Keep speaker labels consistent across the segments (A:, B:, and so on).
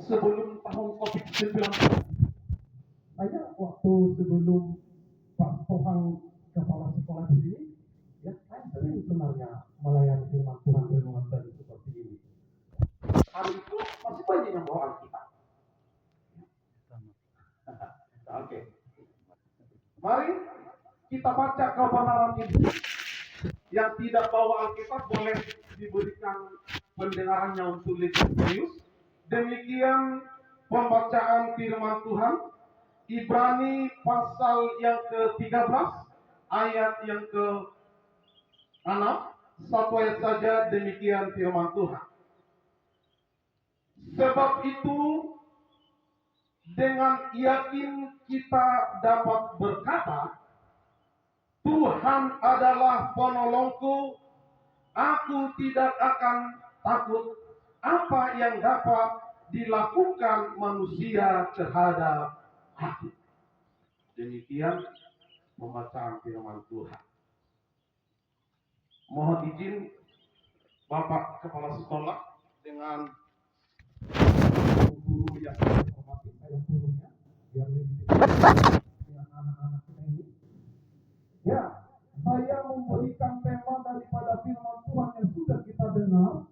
A: sebelum tahun COVID-19. Saya waktu sebelum Pak Tohang kepala sekolah di sini, ya saya sering sebenarnya melayani firman Tuhan renungan tadi seperti ini. Hari itu masih banyak yang bawa Alkitab. Oke. Mari kita baca kebenaran ini. Yang tidak bawa Alkitab boleh diberikan pendengarannya untuk lebih serius. Demikian pembacaan firman Tuhan. Ibrani pasal yang ke-13 ayat yang ke-6. Satu ayat saja, demikian firman Tuhan. Sebab itu dengan yakin kita dapat berkata, Tuhan adalah penolongku, aku tidak akan takut apa yang dapat dilakukan manusia terhadap aku. Demikian pembacaan firman Tuhan. Mohon izin Bapak Kepala Sekolah dengan guru yang saya hormati, saya gurunya, biar lebih dekat dengan anak-anak kita ini. Ya, saya memberikan tema daripada firman Tuhan yang sudah kita dengar.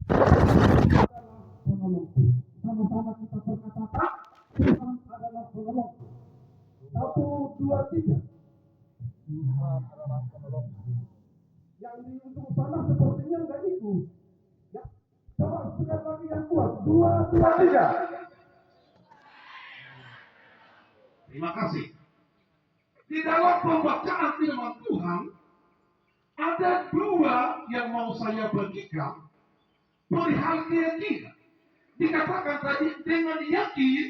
A: Adalah penolongku. Sama-sama kita berkata, Tuhan adalah penolongku. 1, 2, 3. Tuhan adalah penolongku. Yang di ujung sana sepertinya enggak ikut. Ya, coba sekali lagi yang kuat. 2, 2, 3. Terima kasih. Di dalam pembacaan firman Tuhan ada dua yang mau saya bagikan perihal keyakinan. Dikatakan tadi dengan yakin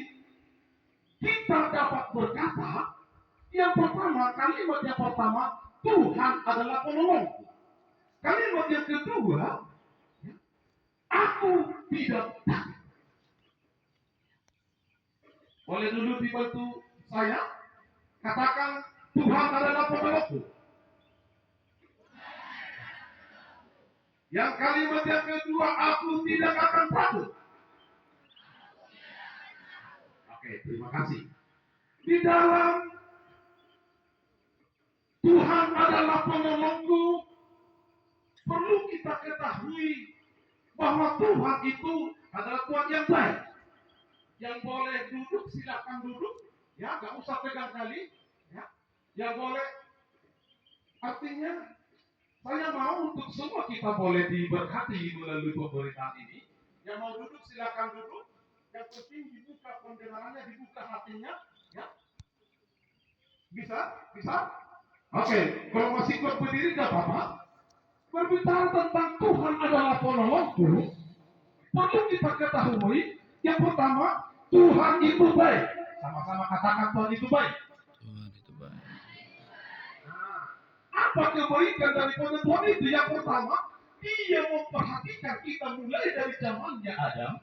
A: kita dapat berkata, yang pertama, kalimat yang pertama, Tuhan adalah penolongku. Kalimat yang kedua, aku tidak takut. Boleh dulu dibantu saya? Katakan, Tuhan adalah penolongku. Yang kalimat yang kedua, aku tidak akan takut. Oke, terima kasih. Di dalam Tuhan adalah penolongku, perlu kita ketahui bahwa Tuhan itu adalah Tuhan yang baik. Yang boleh duduk, silakan duduk. Ya, gak usah pegang kali. Ya, yang boleh. Artinya, saya mau untuk semua kita boleh diberkati melalui pemberitaan ini. Yang mau duduk, silakan duduk. Yang penting dibuka pendengarannya, dibuka hatinya. Ya, bisa? Bisa? Oke, kalau masih kuat berdiri gak apa-apa. Berbicara tentang Tuhan adalah penolongku, perlu kita ketahui yang pertama, Tuhan itu baik. Sama-sama katakan Tuhan itu baik.
B: Tuhan itu baik.
A: Nah, apa kebaikan daripada Tuhan itu? Yang pertama, Dia memperhatikan kita mulai dari zamannya Adam,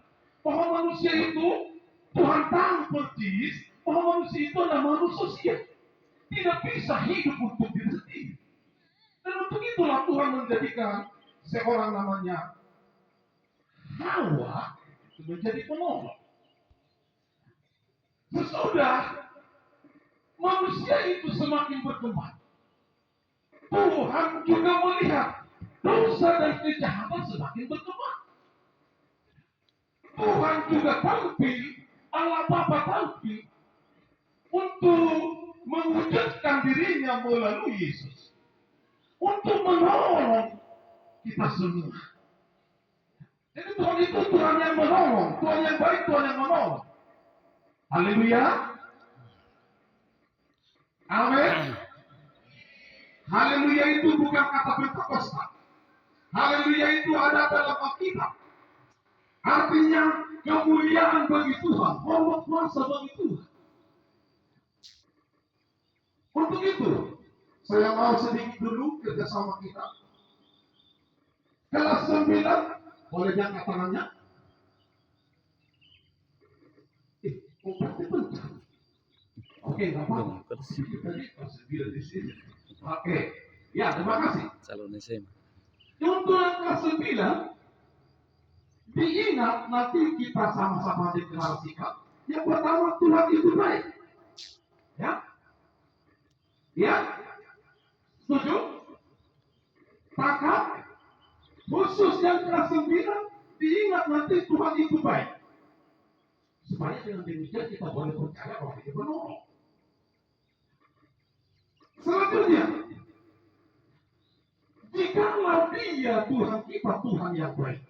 A: bahwa manusia itu Tuhan tahu persis bahwa manusia itu adalah manusia sosial, tidak bisa hidup untuk diri sendiri. Dan untuk itulah Tuhan menjadikan seorang namanya Hawa menjadi penolong. Sesudah manusia itu semakin berkembang, Tuhan juga melihat dosa dan kejahatan semakin berkembang. Tuhan juga tampil, Allah Bapa tampil untuk mewujudkan dirinya melalui Yesus, untuk menolong kita semua. Jadi Tuhan itu Tuhan yang menolong, Tuhan yang baik, Tuhan yang menolong. Haleluya. Amin. Haleluya itu bukan kata Pentakosta. Haleluya itu ada dalam Alkitab. Artinya kemuliaan bagi Tuhan, hormat kuasa bagi Tuhan. Untuk itu, saya mau sedikit dulu kerjasama kita. Kelas 9, boleh angkat tangannya? Oke, nggak apa-apa. Di sini. Oke, ya terima kasih.
B: Calon SMA.
A: Untuk kelas 9, Diingat nanti kita sama-sama deklarasikan. Yang pertama, Tuhan itu baik. Ya, ya, setuju? Maka khusus yang ke-9, diingat nanti Tuhan itu baik. Supaya dengan demikian kita boleh percaya bahwa dia menolong. Selanjutnya, jikalau dia Tuhan kita, Tuhan yang baik,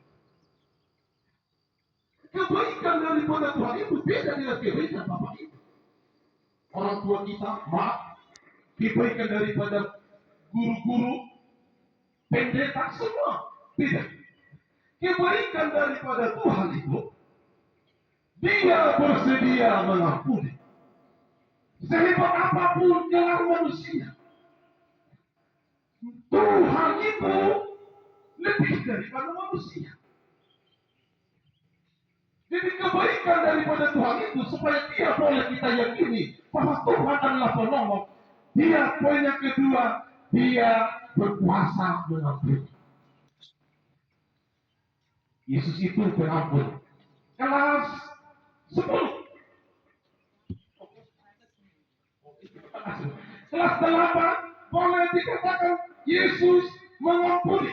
A: kebaikan daripada Tuhan itu beda dengan kebaikan Bapak Ibu. Orang tua kita, maaf, kebaikan daripada guru-guru, pendeta, semua beda. Kebaikan daripada Tuhan itu, dia bersedia mengampuni. Sehebat apapun gelar manusia, Tuhan itu lebih daripada manusia. Jadi kebaikan daripada Tuhan itu supaya dia boleh kita yakini bahwa Tuhan adalah penolong. Dia, poin yang kedua, dia berkuasa mengampuni. Yesus itu pengampun. Kelas 10. Kelas 8 boleh dikatakan Yesus mengampuni.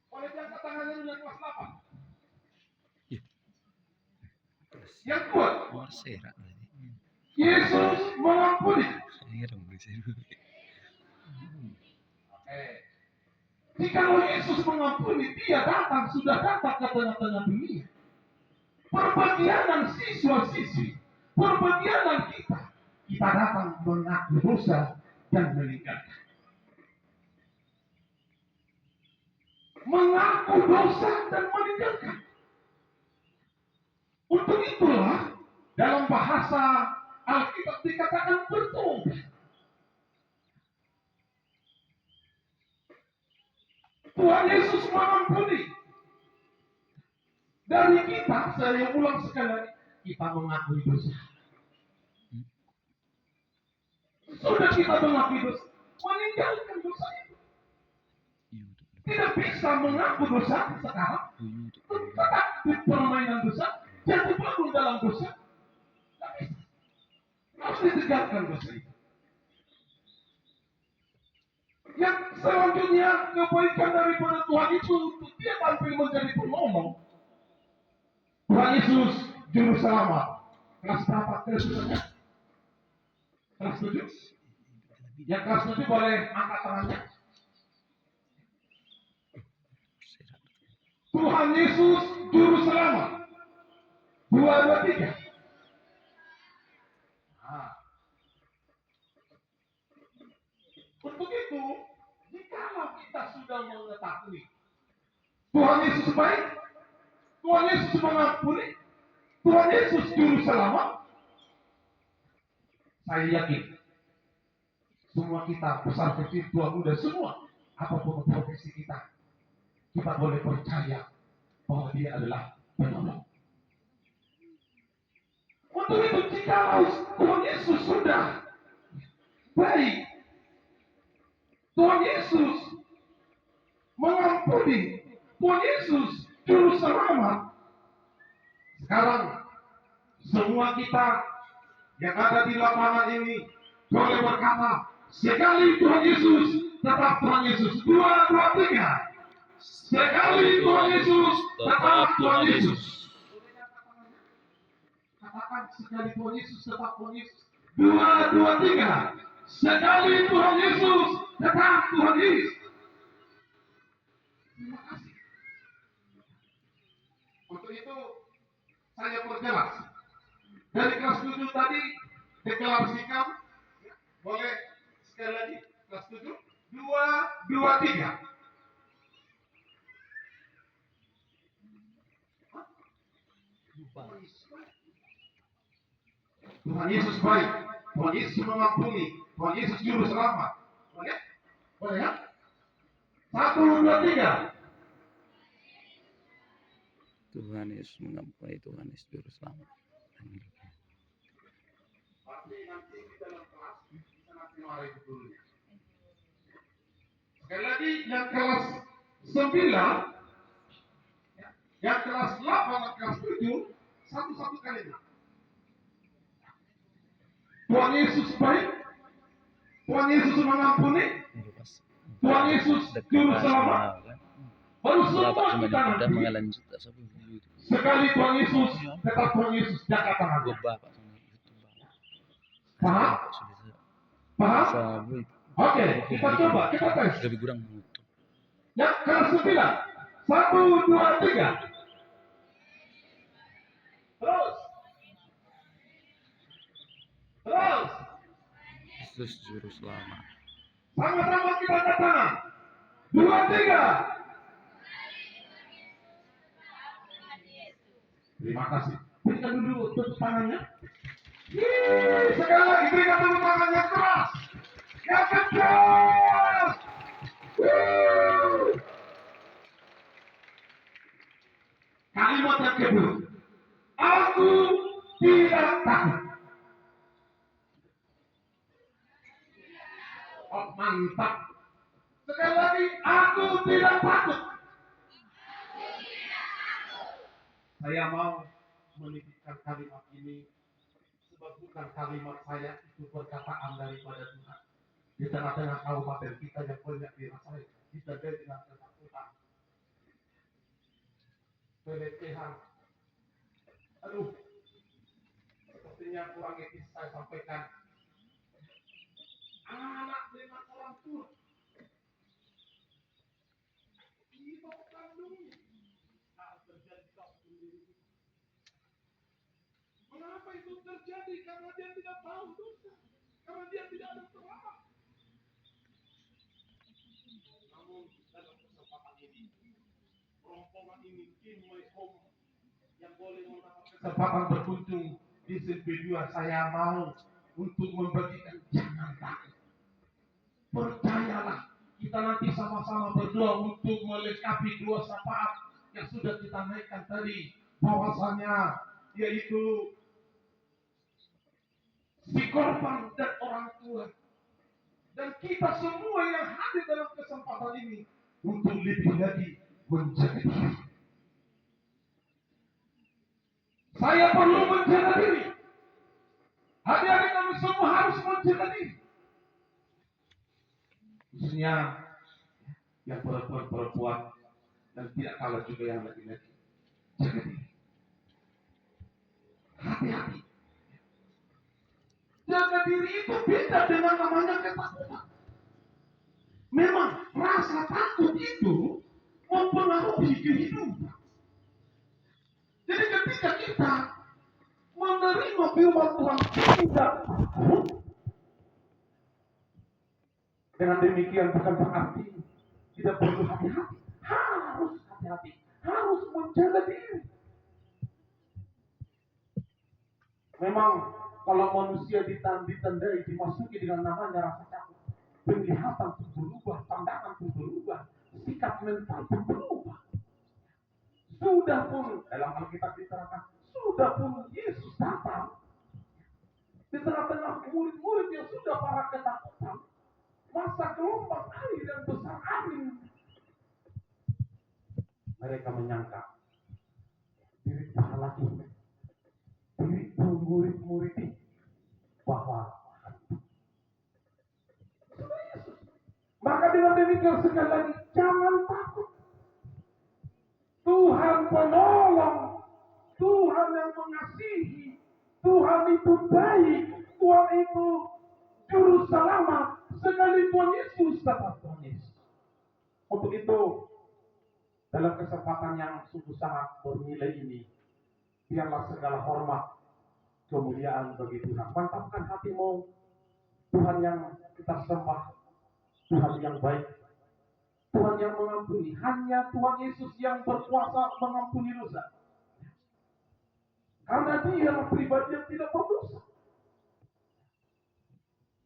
A: Boleh diangkat tangannya dengan kelas 8. Yang kuat. Yesus mengampuni. Jika Yesus mengampuni, dia datang, sudah datang ke tengah-tengah dunia. Perbagianan siswa-siswi, perbagianan kita datang mengaku dosa dan meninggalkan. Mengaku dosa dan meninggalkan. Untuk itulah dalam bahasa Alkitab dikatakan bertobat. Tuhan Yesus mengampuni. Dari kita, saya ulang sekali lagi, kita mengakui dosa. Sudah kita mengakui dosa, meninggalkan dosa itu. Tidak bisa mengaku dosa sekarang, tetap di permainan dosa, jatuh bangun dalam dosa. Tapi harus ditegakkan dosa itu. Yang selanjutnya, kebaikan daripada Tuhan itu untuk dia tampil menjadi penolong. Tuhan Yesus juru selamat. Kelas berapa? Kelas 7? Yang kelas 7 boleh angkat tangannya. Tuhan Yesus juru selamat. 2, 2, 3. Nah. Untuk itu, jikalau kita sudah mengetahui Tuhan Yesus baik, Tuhan Yesus mengampuni, Tuhan Yesus juru selamat, saya yakin semua kita, besar kecil, tua muda, semua, apapun profesi kita boleh percaya bahwa dia adalah penolong. Untuk itu, jikalau Tuhan Yesus sudah baik, Tuhan Yesus mengampuni, Tuhan Yesus juru selamat, sekarang semua kita yang ada di lapangan ini boleh berkata, sekali Tuhan Yesus, tetap Tuhan Yesus. 2, 2, 3. Sekali Tuhan Yesus, tetap Tuhan Yesus. Katakan sekali Tuhan Yesus, tetap Tuhan Yesus. 2, 2, 3. Sekali Tuhan Yesus, tetap Tuhan Yesus. Terima kasih. Untuk itu saya perjelas. Dari kelas 7 tadi deklarasikan, boleh sekali lagi kelas 7, 2, 2, 3. Tuhan Yesus baik, Tuhan Yesus mengampuni, Tuhan Yesus juru selamat. Boleh? Boleh ya? 1, 2, 3.
B: Tuhan Yesus mengampuni, Tuhan Yesus juru selamat.
A: Nanti di dalam kelas bisa nanti mari dulu. Sekali lagi Jadi yang kelas 9, yang kelas 8 dan kelas 7 satu-satu kalimat. Tuhan Yesus baik, Tuhan Yesus mengampuni, Tuhan Yesus juru selamat. Baru semua kita nanti. Sekali Tuhan Yesus, tetap Tuhan Yesus jaga tangan. Paham? Paham? Oke, kita coba, kita tes. Yang kelas 9, 1, 2, 3. Terus.
B: Yesus juru selamat.
A: Sama-sama kita angkat tangan. 2, 3. Terima kasih. Berikan dulu tepuk tangannya. Sekali lagi berikan tepuk tangan yang keras. Yang keras. Kalimat yang kedua. Aku tidak takut. Oh, mantap. Sekali lagi, aku tidak takut. Saya mau menitipkan kalimat ini sebab bukan kalimat saya, itu perkataan daripada Tuhan. Di tengah-tengah kabupaten kita yang banyak dirasai, kita dengan ketakutan, pelecehan. Aduh, sepertinya kurang etis saya sampaikan. Anak dengan orang tua, ibu kandungnya, harus terjadi kau sendiri. Mengapa itu terjadi? Karena dia tidak tahu dosa, karena dia tidak ada salah. Namun dalam kesempatan ini, rombongan ini Kim My Home yang boleh mendapat kesempatan berkunjung di SMP2, saya mau untuk membagikan jangan takut. Percayalah, kita nanti sama-sama berdoa untuk melengkapi 2 syafaat yang sudah kita naikkan tadi, bahwasanya yaitu si korban dan orang tua. Dan kita semua yang hadir dalam kesempatan ini untuk lebih lagi menjaga diri. Saya perlu menjaga diri. Adik-adik kami semua harus menjaga diri. Khususnya yang perempuan dan tidak kalah juga yang laki-laki. Jaga diri. Hati-hati. Jaga diri itu beda dengan namanya ketakutan. Memang rasa takut itu mempengaruhi kehidupan. Jadi ketika kita menerima firman Tuhan tidak takut, dengan demikian bukan berarti tidak perlu hati-hati. Harus hati-hati. Harus menjaga diri. Memang kalau manusia ditandai, dimasuki dengan namanya rasa takut, penglihatan pun berubah, pandangan pun berubah, sikap mental pun berubah. Sudah pun dalam Alkitab diterangkan, sudah pun Yesus datang di tengah-tengah murid-murid yang sudah para ketakutan, masa gelombang air dan besar angin, mereka menyangka diri para laki, diri murid-murid ini bahwa maka dengan demikian sekali lagi jangan takut. Tuhan penolong, Tuhan yang mengasihi, Tuhan itu baik, Tuhan itu juru selamat. Sekali Tuhan Yesus tetap Tuhan Yesus. Untuk itu dalam kesempatan yang sungguh sangat bernilai ini, biarlah segala hormat, kemuliaan bagi Tuhan. Mantapkan hatimu, Tuhan yang kita sembah, Tuhan yang baik, Tuhan yang mengampuni. Hanya Tuhan Yesus yang berkuasa mengampuni dosa. Karena Dialah pribadi yang tidak berdosa.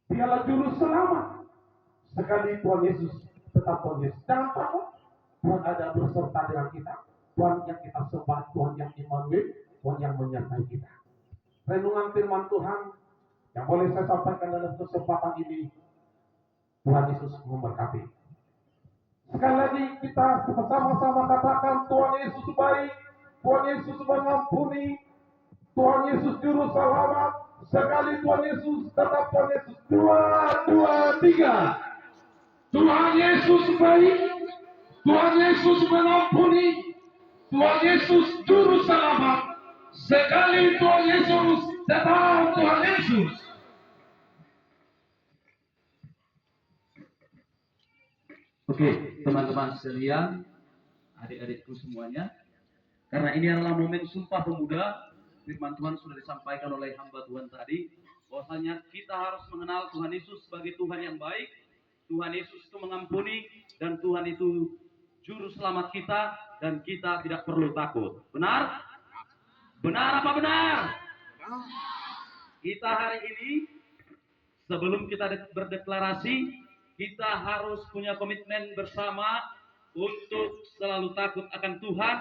A: Dialah juru selamat. Sekali Tuhan Yesus tetap Tuhan Yesus. Jangan takut. Tuhan ada berserta dengan kita. Tuhan yang kita sembah, Tuhan yang Immanuel, Tuhan yang menyertai kita. Renungan firman Tuhan yang boleh saya sampaikan dalam kesempatan ini, Tuhan Yesus memberkati. Sekali lagi kita bersama-sama katakan Tuhan Yesus baik, Tuhan Yesus mengampuni, Tuhan Yesus juru selamat. Sekali Tuhan Yesus, tetap Tuhan Yesus. Dua, dua, tiga. Tuhan Yesus baik, Tuhan Yesus mengampuni, Tuhan Yesus juru selamat. Sekali Tuhan Yesus, tetap Tuhan Yesus.
C: Oke, teman-teman sekalian, adik-adikku semuanya, karena ini adalah momen Sumpah Pemuda, firman Tuhan sudah disampaikan oleh hamba Tuhan tadi, bahwasanya kita harus mengenal Tuhan Yesus sebagai Tuhan yang baik, Tuhan Yesus itu mengampuni, dan Tuhan itu juru selamat kita, dan kita tidak perlu takut. Benar? Benar apa benar? Kita hari ini, sebelum kita berdeklarasi, kita harus punya komitmen bersama untuk selalu takut akan Tuhan,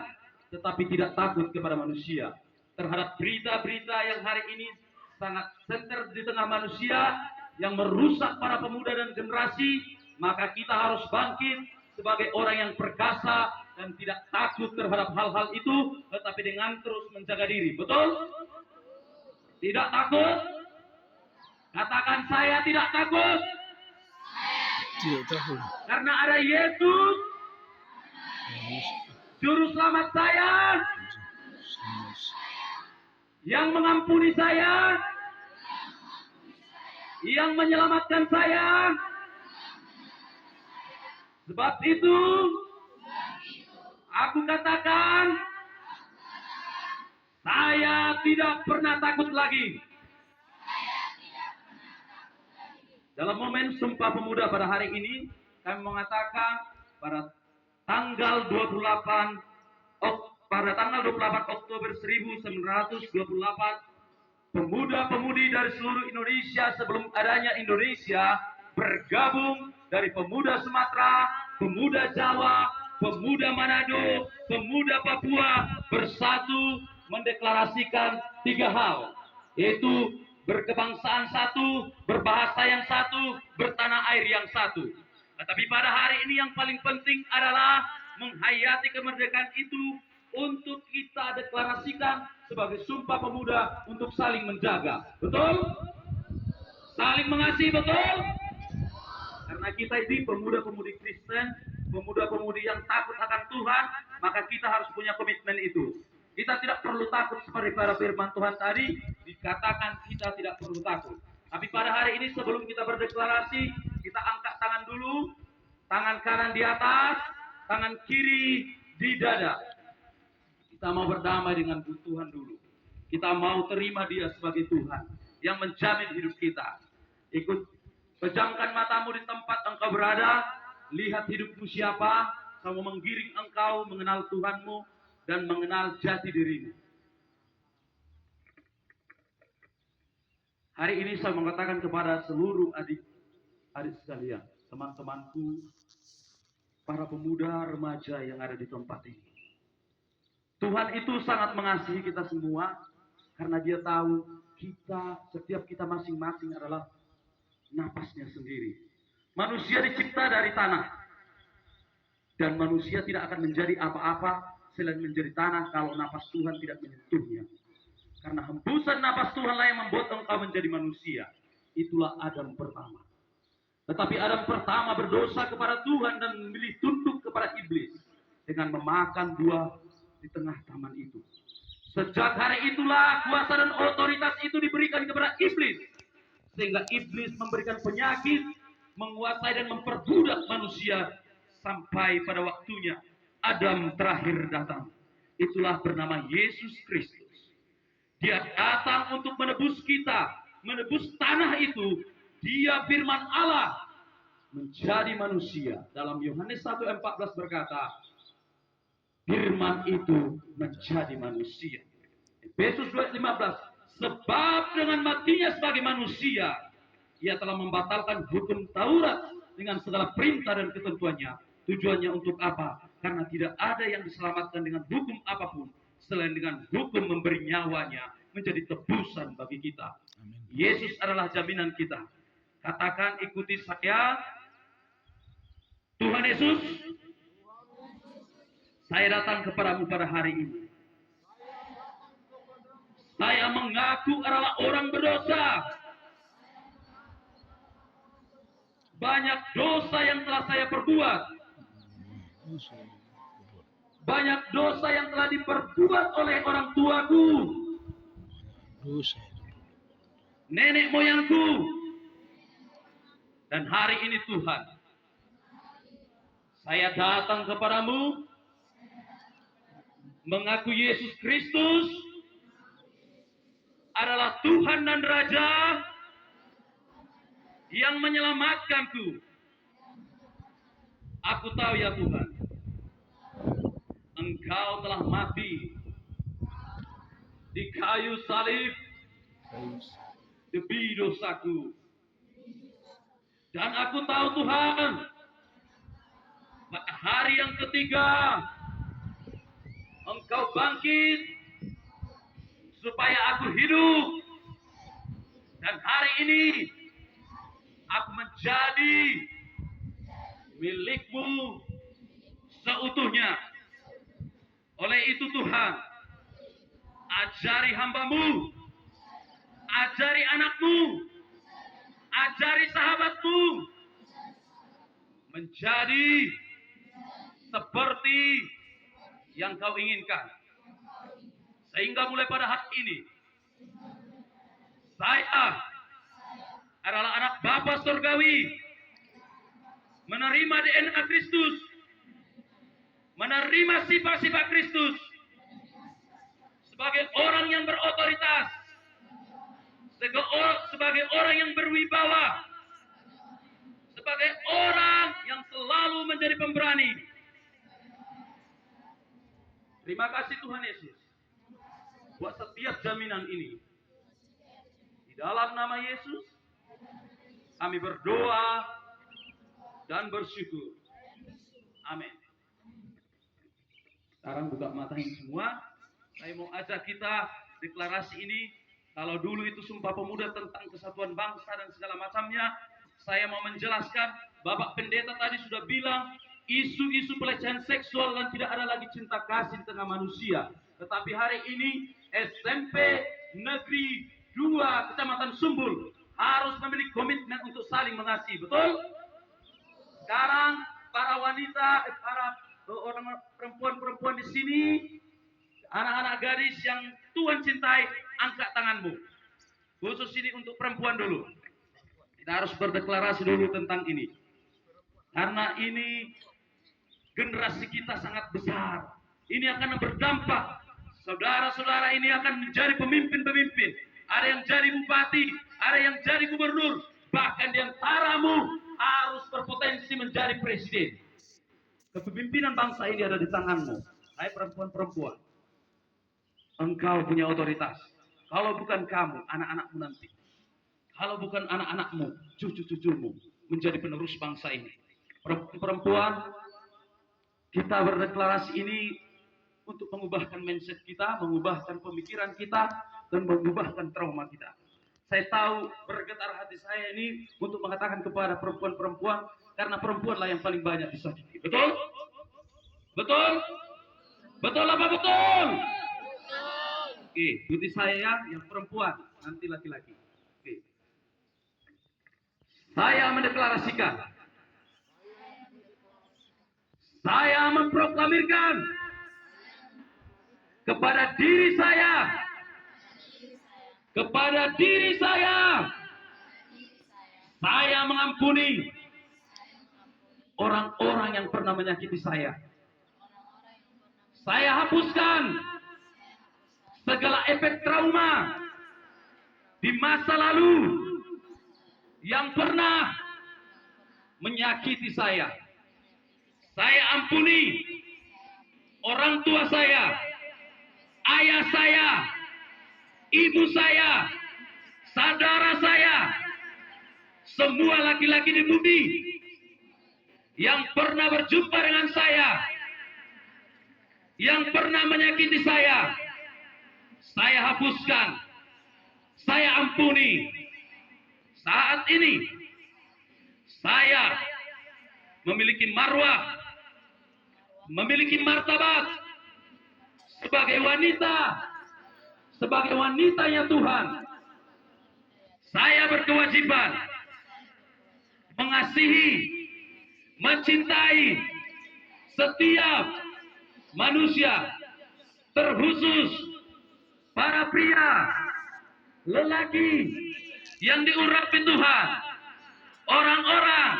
C: tetapi tidak takut kepada manusia. Terhadap berita-berita yang hari ini sangat senter di tengah manusia, yang merusak para pemuda dan generasi, maka kita harus bangkit sebagai orang yang perkasa dan tidak takut terhadap hal-hal itu, tetapi dengan terus menjaga diri. Betul? Tidak takut? Katakan, saya tidak takut.
B: Tidak tahu.
C: Karena ada Yesus, juru selamat saya, yang mengampuni saya, yang menyelamatkan saya. Sebab itu, aku katakan, saya tidak pernah takut lagi. Dalam momen Sumpah Pemuda pada hari ini, kami mengatakan pada tanggal 28 Oktober 1928, pemuda-pemudi dari seluruh Indonesia sebelum adanya Indonesia bergabung dari pemuda Sumatera, pemuda Jawa, pemuda Manado, pemuda Papua bersatu mendeklarasikan 3 hal, yaitu berkebangsaan satu, berbahasa yang satu, bertanah air yang satu. Tetapi pada hari ini yang paling penting adalah menghayati kemerdekaan itu untuk kita deklarasikan sebagai Sumpah Pemuda untuk saling menjaga. Betul? Saling mengasihi, betul? Karena kita ini pemuda-pemudi Kristen, pemuda-pemudi yang takut akan Tuhan, maka kita harus punya komitmen itu. Kita tidak perlu takut seperti pada firman Tuhan tadi, dikatakan kita tidak perlu takut. Tapi pada hari ini sebelum kita berdeklarasi, kita angkat tangan dulu, tangan kanan di atas, tangan kiri di dada. Kita mau berdamai dengan Tuhan dulu. Kita mau terima Dia sebagai Tuhan yang menjamin hidup kita. Ikut, pejamkan matamu di tempat engkau berada, lihat hidupmu siapa, kamu menggiring engkau mengenal Tuhanmu dan mengenal jati dirimu. Hari ini saya mengatakan kepada seluruh adik-adik sekalian, teman-temanku, para pemuda remaja yang ada di tempat ini. Tuhan itu sangat mengasihi kita semua karena Dia tahu setiap kita masing-masing adalah napasnya sendiri. Manusia dicipta dari tanah dan manusia tidak akan menjadi apa-apa selain menjadi tanah kalau napas Tuhan tidak menyentuhnya. Karena hembusan napas Tuhanlah yang membuat engkau menjadi manusia. Itulah Adam pertama. Tetapi Adam pertama berdosa kepada Tuhan dan memilih tunduk kepada iblis dengan memakan buah di tengah taman itu. Sejak hari itulah kuasa dan otoritas itu diberikan kepada iblis, sehingga iblis memberikan penyakit, menguasai dan memperbudak manusia sampai pada waktunya Adam terakhir datang. Itulah bernama Yesus Kristus. Dia datang untuk menebus kita, menebus tanah itu. Dia firman Allah menjadi manusia. Dalam Yohanes 1:14 berkata, firman itu menjadi manusia. Efesus 2:15, sebab dengan matinya sebagai manusia, Ia telah membatalkan hukum Taurat dengan segala perintah dan ketentuannya. Tujuannya untuk apa? Karena tidak ada yang diselamatkan dengan hukum apapun selain dengan hukum memberi nyawanya menjadi tebusan bagi kita. Yesus adalah jaminan kita. Katakan, ikuti saya. Tuhan Yesus Saya datang kepadamu pada hari ini. Saya mengaku adalah orang berdosa. Banyak dosa yang telah saya perbuat. Banyak dosa yang telah diperbuat oleh orang tuaku, nenek moyangku. Dan hari ini Tuhan, saya datang kepadamu, mengaku Yesus Kristus adalah Tuhan dan Raja yang menyelamatkanku. Aku tahu ya Tuhan, Engkau telah mati di kayu salib demi dosaku. Dan aku tahu Tuhan, pada hari yang ketiga Engkau bangkit supaya aku hidup. Dan hari ini aku menjadi milik-Mu seutuhnya. Oleh itu Tuhan, ajari hamba-Mu, ajari anak-Mu, ajari sahabat-Mu menjadi seperti yang Kau inginkan. Sehingga mulai pada hari ini, saya adalah anak Bapa Surgawi, menerima DNA Kristus, menerima sifat-sifat Kristus, sebagai orang yang berotoritas, sebagai orang yang berwibawa, sebagai orang yang selalu menjadi pemberani. Terima kasih Tuhan Yesus buat setiap jaminan ini. Di dalam nama Yesus kami berdoa dan bersyukur. Amin. Sekarang buka mata ini semua. Saya mau ajak kita deklarasi ini. Kalau dulu itu Sumpah Pemuda tentang kesatuan bangsa dan segala macamnya, saya mau menjelaskan, Bapak Pendeta tadi sudah bilang, isu-isu pelecehan seksual dan tidak ada lagi cinta kasih di tengah manusia. Tetapi hari ini SMP Negeri 2 Kecamatan Sumbul harus memiliki komitmen untuk saling mengasihi. Betul? Sekarang para wanita, para orang perempuan-perempuan di sini, anak-anak gadis yang Tuhan cintai, angkat tanganmu. Khusus ini untuk perempuan dulu. Kita harus berdeklarasi dulu tentang ini. Karena ini generasi kita sangat besar. Ini akan berdampak. Saudara-saudara ini akan menjadi pemimpin-pemimpin. Ada yang jadi bupati, ada yang jadi gubernur. Bahkan di antaramu harus berpotensi menjadi presiden. Kepemimpinan bangsa ini ada di tanganmu. Hai perempuan-perempuan, engkau punya otoritas. Kalau bukan kamu, anak-anakmu nanti. Kalau bukan anak-anakmu, cucu-cucumu menjadi penerus bangsa ini. Perempuan, kita berdeklarasi ini untuk mengubahkan mindset kita, mengubahkan pemikiran kita, dan mengubahkan trauma kita. Saya tahu bergetar hati saya ini untuk mengatakan kepada perempuan-perempuan, karena perempuanlah yang paling banyak disakiti. Betul? Betul? Betul apa betul? Oke, ikuti saya yang perempuan, nanti laki-laki. Oke. Saya mendeklarasikan, saya memproklamirkan kepada diri saya, saya mengampuni orang-orang yang pernah menyakiti saya. Saya hapuskan segala efek trauma di masa lalu yang pernah menyakiti saya. Saya ampuni orang tua saya, ayah saya, ibu saya, saudara saya, semua laki-laki di bumi yang pernah berjumpa dengan saya, yang pernah menyakiti saya hapuskan, saya ampuni. Saat ini saya memiliki marwah, memiliki martabat sebagai wanitanya Tuhan. Saya berkewajiban mengasihi, mencintai setiap manusia, terkhusus para pria, lelaki yang diurapi Tuhan, orang-orang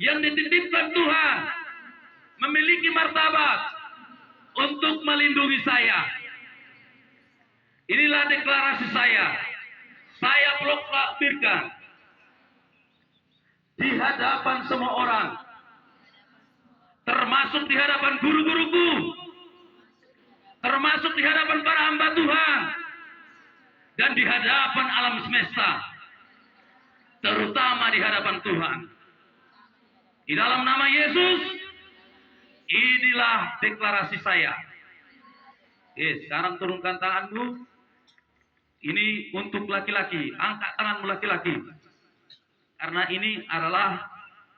C: yang dititipkan Tuhan, memiliki martabat untuk melindungi saya. Inilah deklarasi saya. Saya proklamirkan di hadapan semua orang, termasuk di hadapan guru-guruku, termasuk di hadapan para hamba Tuhan, dan di hadapan alam semesta, terutama di hadapan Tuhan. Di dalam nama Yesus, inilah deklarasi saya. Sekarang turunkan tanganmu. Ini untuk laki-laki. Angkat tanganmu laki-laki. Karena ini adalah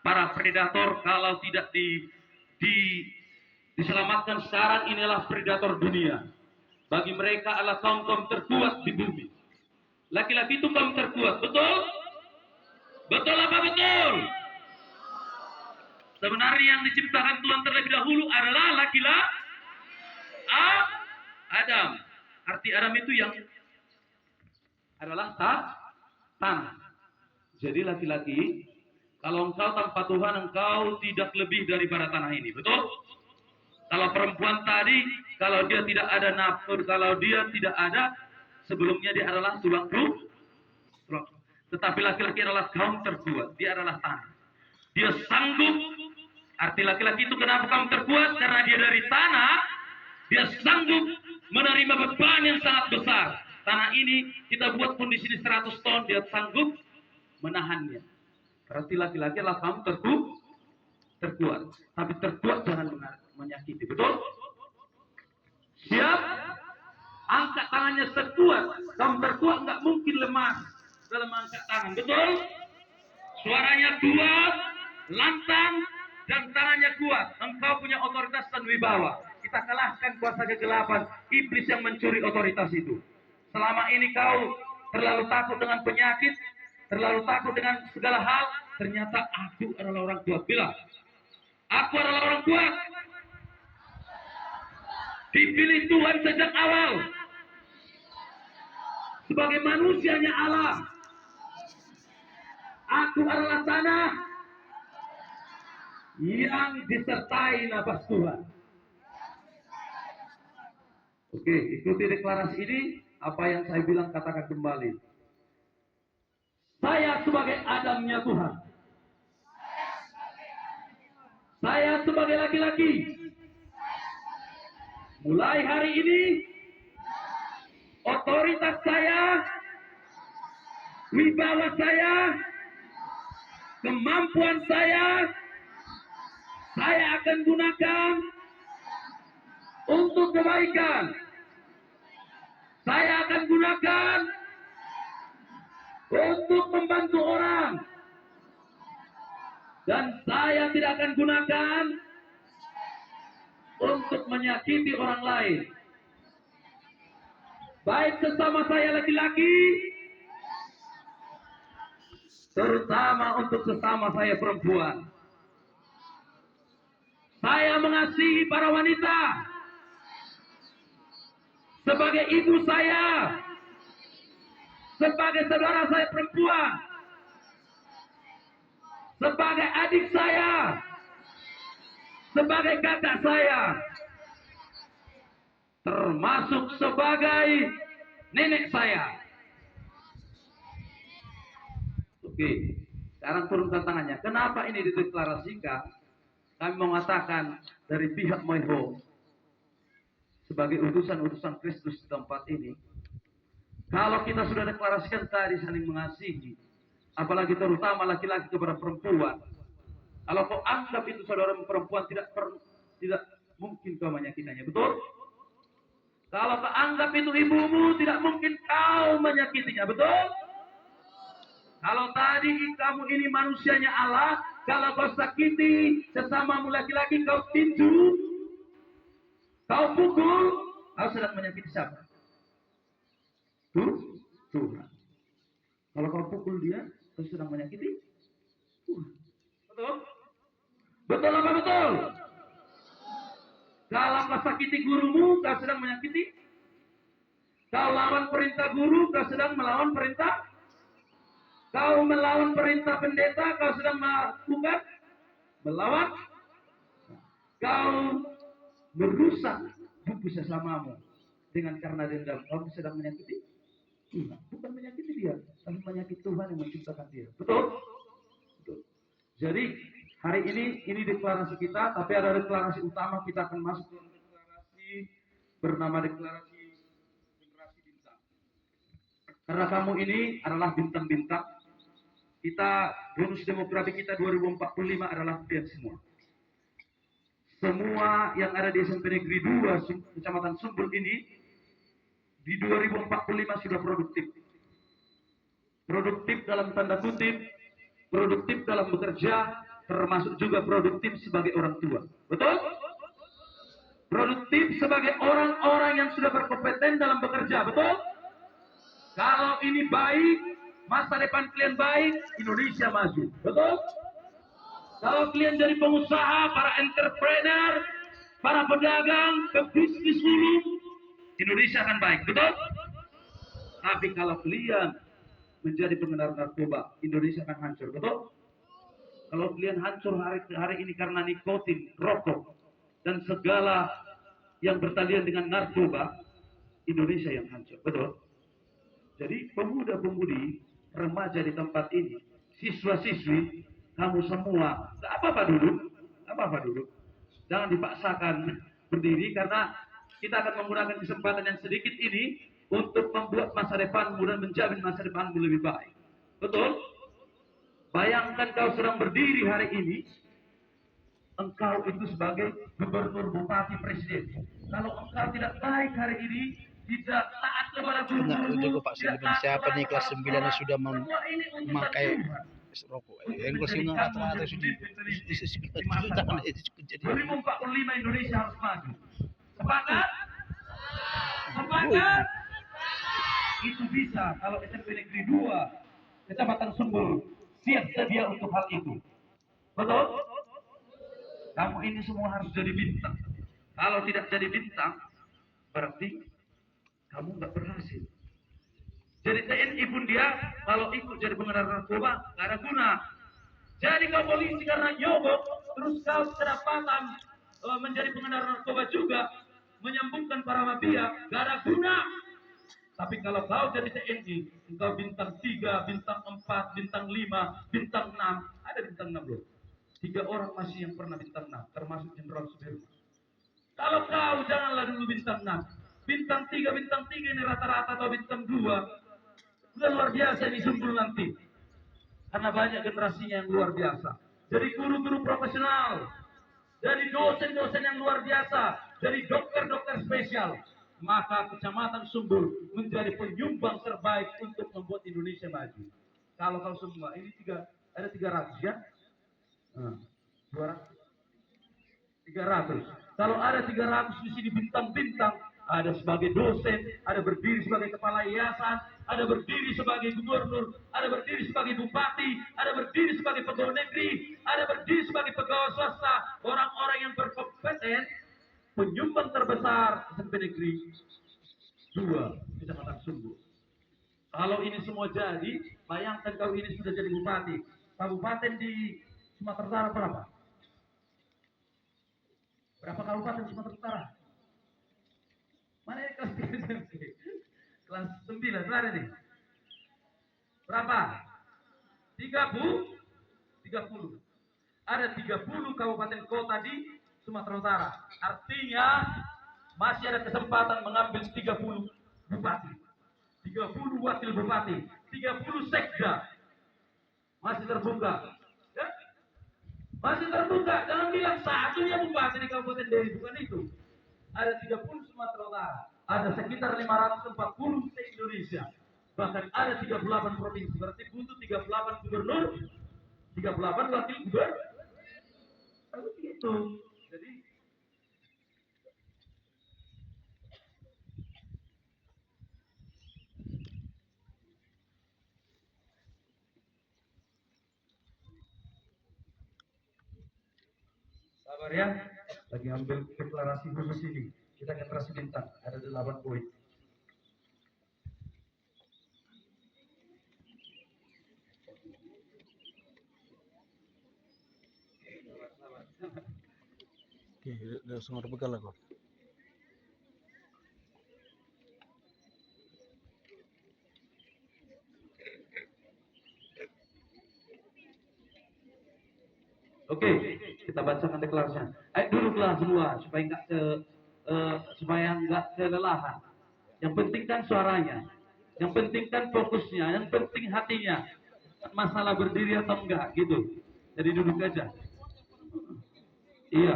C: para predator. Kalau tidak diselamatkan sekarang, inilah predator dunia. Bagi mereka adalah kaum-kaum terkuat di bumi. Laki-laki itu kaum terkuat. Betul? Betul apa betul? Sebenarnya yang diciptakan Tuhan terlebih dahulu adalah laki-laki Adam. Arti Adam itu yang adalah tanah. Jadi laki-laki, kalau engkau tanpa Tuhan, engkau tidak lebih daripada tanah ini. Betul? Kalau perempuan tadi, kalau dia tidak ada nafsu, kalau dia tidak ada, sebelumnya dia adalah tulang rusuk. Tetapi laki-laki adalah kaum terkuat. Dia adalah tanah. Dia sanggup. Arti laki-laki itu kenapa kaum terkuat? Karena dia dari tanah. Dia sanggup menerima beban yang sangat besar. Tanah ini kita buat pun di sini 100 ton, dia sanggup menahannya. Berarti laki-laki adalah kaum terkuat. Tapi terkuat jangan menyakiti. Betul? Siap? Angkat tangannya sekuat. Kaum terkuat nggak mungkin lemah dalam angkat tangan. Betul? Suaranya kuat, lantang, dan tangannya kuat. Engkau punya otoritas dan wibawa. Kita kalahkan kuasa kegelapan, iblis yang mencuri otoritas itu. Selama ini kau terlalu takut dengan penyakit, terlalu takut dengan segala hal. Ternyata aku adalah orang kuat. Bilang, aku adalah orang kuat. Dipilih Tuhan sejak awal sebagai manusianya Allah. Aku adalah tanah yang disertai nafas Tuhan. Oke, ikuti deklarasi ini. Apa yang saya bilang katakan kembali. Saya sebagai Adamnya Tuhan. Saya sebagai laki-laki. Mulai hari ini, otoritas saya, wibawa saya, kemampuan saya akan gunakan untuk kebaikan. Saya akan gunakan untuk membantu orang. Dan saya tidak akan gunakan untuk menyakiti orang lain. Baik sesama saya laki-laki, terutama untuk sesama saya perempuan. Saya mengasihi para wanita sebagai ibu saya, sebagai saudara saya perempuan, sebagai adik saya, sebagai kakak saya, termasuk sebagai nenek saya. Oke, sekarang turunkan tangannya. Kenapa ini dideklarasikan? Kami mengatakan dari pihak Moiho sebagai utusan-utusan Kristus di tempat ini. Kalau kita sudah deklarasikan tadi saling mengasihi, apalagi terutama laki-laki kepada perempuan. Kalau kau anggap itu saudara perempuan, tidak mungkin kau menyakitinya, betul? Kalau kau anggap itu ibumu, tidak mungkin kau menyakitinya, betul? Kalau tadi kamu ini manusianya Allah, Kalau kau sakiti sesamamu laki-laki, kau tinju, kau pukul, kau sedang menyakiti siapa? Tuhan. Kalau kau pukul dia, kau sedang menyakiti Tuhan. Betul? Betul apa betul? Kalau kau sakiti gurumu, kau sedang menyakiti. Kau lawan perintah guru, kau sedang melawan perintah. Kau melawan perintah pendeta, kau sedang melawan. Kau merusak buku sesamamu dengan karena dendam. Kau sedang menyakiti Tuhan. Bukan menyakiti dia, tapi menyakiti Tuhan yang menciptakan dia. Betul? Betul. Jadi hari ini deklarasi kita, tapi ada deklarasi utama. Kita akan masuk ke deklarasi bernama deklarasi generasi bintang. Karena kamu ini adalah bintang-bintang. Kita bonus demografi kita 2045 adalah kalian semua. Semua yang ada di SMP Negeri 2 Kecamatan Sumbul ini di 2045 sudah produktif. Produktif dalam tanda kutip, produktif dalam bekerja, termasuk juga produktif sebagai orang tua. Betul? Produktif sebagai orang-orang yang sudah berkompeten dalam bekerja. Betul? Kalau ini baik, masa depan kalian baik, Indonesia maju. Betul? Kalau kalian jadi pengusaha, para entrepreneur, para pedagang, pebisnis dulu, Indonesia akan baik. Betul? Tapi kalau kalian menjadi pengendara narkoba, Indonesia akan hancur. Betul? Kalau kalian hancur hari ini karena nikotin, rokok, dan segala yang bertalian dengan narkoba, Indonesia yang hancur. Betul? Jadi pemuda-pemudi, remaja di tempat ini, siswa-siswi, kamu semua, tak apa-apa duduk, jangan dipaksakan berdiri, karena kita akan menggunakan kesempatan yang sedikit ini untuk membuat masa depanmu dan menjamin masa depanmu lebih baik. Betul? Bayangkan kau sedang berdiri hari ini, engkau itu sebagai gubernur, bupati, presiden. Kalau engkau tidak baik hari ini, tidak taat kepada guru,
B: Pak Sudirman, siapa nih kelas 9 yang sudah memakai rokok? Yang kelas 9 rata-rata sudah
C: 2045 Indonesia harus maju. Sepakat? Sepakat? Itu bisa kalau SMP Negeri 2 Kecamatan Sumbul siap sedia untuk hal itu. Betul? Kamu ini semua harus jadi bintang. Kalau tidak jadi bintang, berarti kamu nggak berhasil. Jadi TNI pun dia kalau ikut jadi pengendara narkoba nggak ada guna. Jadi kau polisi karena nyogok, terus kau kedapatan menjadi pengendara narkoba juga, menyambungkan para mafia, nggak ada guna. Tapi kalau kau jadi TNI, engkau bintang 3, bintang 4, bintang 5, bintang 6, ada bintang 6 loh. 3 orang masih yang pernah bintang 6, termasuk Jenderal Sudirman. Kalau kau janganlah dulu bintang 6. Bintang 3 ini rata-rata atau bintang 2. Sudah luar biasa ini Sumbul nanti. Karena banyak generasinya yang luar biasa. Jadi guru-guru profesional. Jadi dosen-dosen yang luar biasa. Jadi dokter-dokter spesial. Maka Kecamatan Sumbul menjadi penyumbang terbaik untuk membuat Indonesia maju. Kalau kau semua, ini ada 300 ya? 200. 300. Kalau ada 300 di sini bintang-bintang, ada sebagai dosen, ada berdiri sebagai kepala yayasan, ada berdiri sebagai gubernur, ada berdiri sebagai bupati, ada berdiri sebagai pegawai negeri, ada berdiri sebagai pegawai swasta, orang-orang yang berkompeten, penyumbang terbesar SMP Negeri 2 Kecamatan Sumbul. Kalau ini semua jadi, bayangkan kalau ini sudah jadi bupati. Kabupaten di Sumatera Utara berapa? Berapa kabupaten Sumatera Utara? Mana yang kelas 3? Kelas 9, mana nih? Berapa? 30. Ada 30 kabupaten kota di Sumatera Utara. Artinya masih ada kesempatan mengambil 30 bupati, 30 wakil bupati, 30 sekda. Masih terbuka. Ya? Masih terbuka. Jangan bilang satunya bupati di Kabupaten Deli, bukan itu. Ada 30 Sumatera Utara, ada sekitar 540 di Indonesia, bahkan ada 38 provinsi, berarti butuh 38 gubernur, 38 wakil gubernur. Lalu begitu. Jadi sabar ya, lagi ambil deklarasi khusus ini. Kita generasi bintang, ada 8 poin.
B: Oke, langsung ada bekal aku.
C: Oke, kita bacakan deklarasinya. Ayo duduklah semua supaya nggak kelelahan. Yang penting kan suaranya, yang penting kan fokusnya, yang penting hatinya. Masalah berdiri atau enggak gitu. Jadi duduk aja. Iya.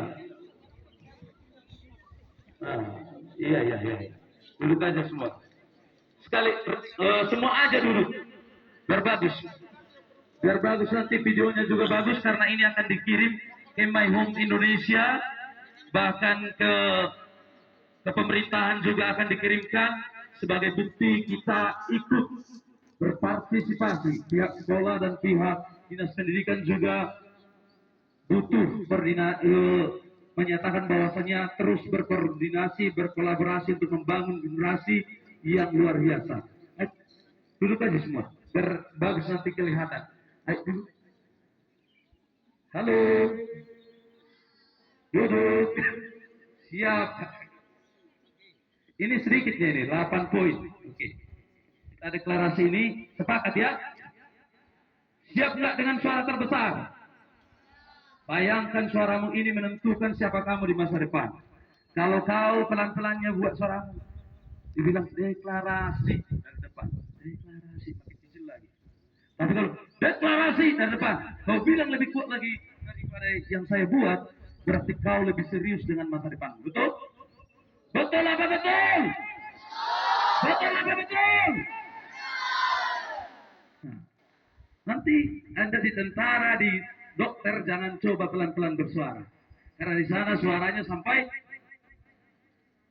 C: Nah, iya. Duduk aja semua. Semua aja duduk. Biar bagus. Biar bagus nanti videonya juga bagus karena ini akan dikirim ke My Home Indonesia, bahkan ke pemerintahan juga akan dikirimkan sebagai bukti kita ikut berpartisipasi. Pihak sekolah dan pihak dinas pendidikan juga butuh menyatakan bahwasannya terus berkoordinasi, berkolaborasi untuk membangun generasi yang luar biasa. Duduk aja semua, biar bagus nanti kelihatan. Ayo, halo, duduk, siap. Ini sedikitnya ini, 8 poin. Oke, kita deklarasi ini, sepakat ya? Siap nggak dengan suara terbesar? Bayangkan suaramu ini menentukan siapa kamu di masa depan. Kalau kau pelan-pelannya buat suaramu, dibilang deklarasi dari depan, deklarasi pakai kecil lagi. Tapi kalau deklarasi dari depan, kau bilang lebih kuat lagi daripada yang saya buat, berarti kau lebih serius dengan masa depan. Betul? Betul apa betul? Betul apa betul? Nah, nanti Anda di tentara, di dokter, jangan coba pelan-pelan bersuara. Karena di sana suaranya sampai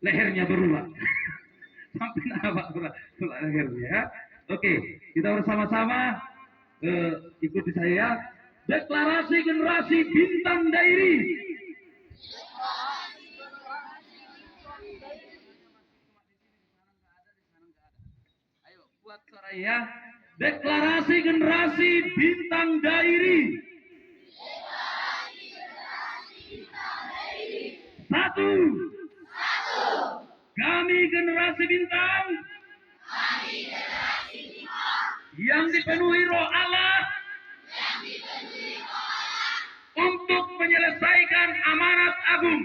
C: lehernya berulang. Sampai nafas berulang lehernya ya. Oke, kita bersama-sama ikuti saya. Deklarasi generasi bintang dairi. Ayo buat suara ya. Deklarasi generasi bintang dairi. Satu. Kami generasi bintang. Yang dipenuhi roh Allah. Untuk menyelesaikan amanat agung.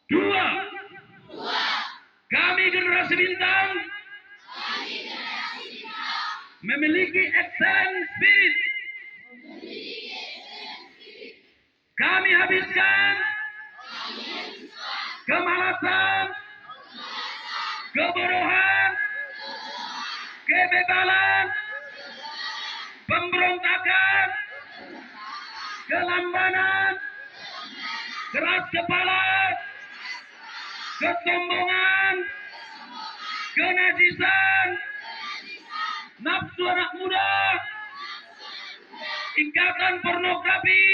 C: Dua. Kami generasi bintang. Memiliki excellent spirit. Kami habiskan kemalasan, kebodohan, kebebalan, pemberontakan, kelambanan, keras kepala, kesombongan, kenajisan, nafsu anak muda, ikatan pornografi,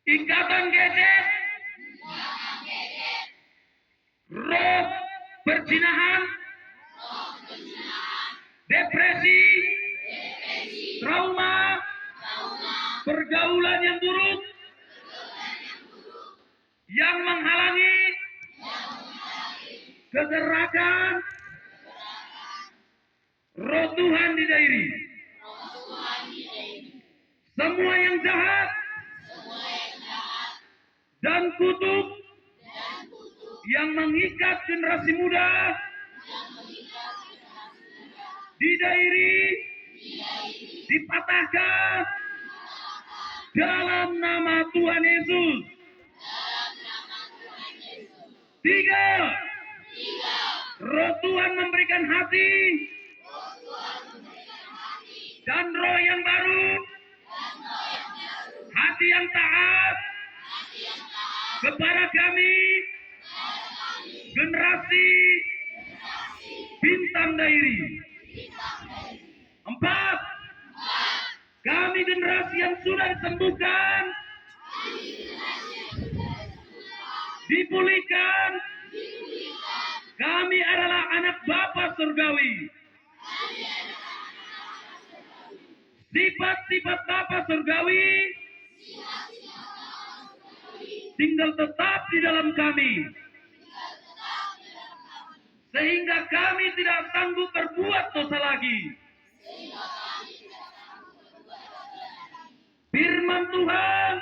C: ikatan gadget, roh perzinahan, depresi, trauma, pergaulan yang buruk, yang menghalangi kegerakan roh Tuhan di dairi. Semua yang jahat dan kutuk yang mengikat generasi muda di dairi dipatahkan dalam nama Tuhan Yesus. 3. Roh Tuhan memberikan hati dan roh yang baru, hati yang taat kepada kami, generasi Bintang Dairi. 4. Kami generasi yang sudah disembuhkan, dipulihkan. Kami adalah anak Bapa surgawi. Sifat-sifat Bapa surgawi tinggal tetap di dalam kami, sehingga kami tidak sanggup berbuat dosa lagi. Firman Tuhan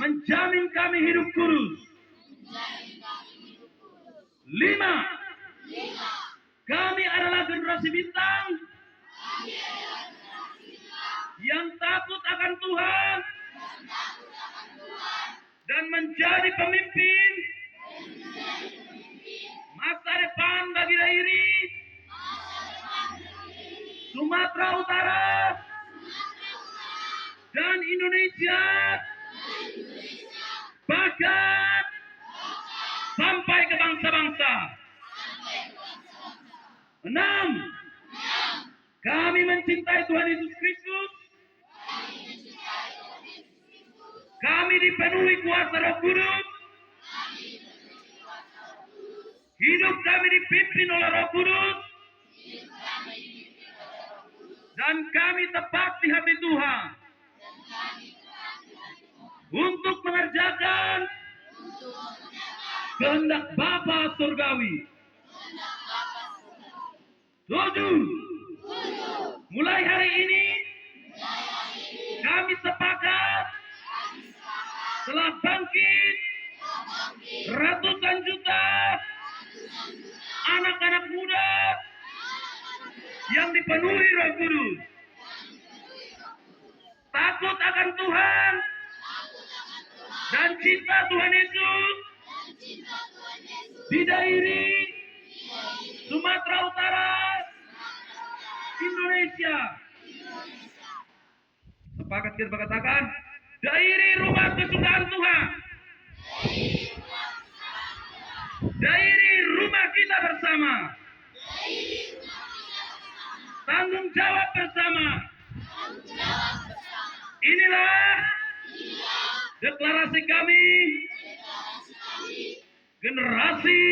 C: menjamin kami hidup kudus. 5. Kami adalah generasi bintang yang takut akan Tuhan dan menjadi pemimpin masa depan bagi Dairi, Sumatera Utara, dan Indonesia, bahkan sampai ke bangsa-bangsa. 6. Kami mencintai Tuhan Yesus Kristus. Kami dipenuhi kuasa Roh Kudus. Hidup kami dipimpin oleh Roh Kudus. Dan kami tepat di hati Tuhan untuk mengerjakan kehendak Bapa surgawi. 7. Mulai hari ini kami sepakat telah bangkit ratusan juta anak-anak muda yang dipenuhi Roh Kudus, takut akan Tuhan dan cinta Tuhan Yesus di Dairi, Sumatera Utara, Indonesia. Sepakat kita katakan, Dairi rumah kesukaan Tuhan. Dairi rumah kita bersama. Tanggung jawab bersama. Inilah deklarasi kami, generasi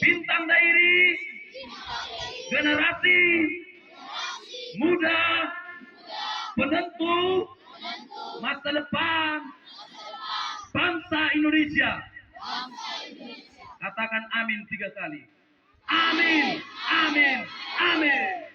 C: Bintang Dairi, generasi muda penentu masa depan bangsa Indonesia. Katakan amin 3 kali. Amin, amin, amin.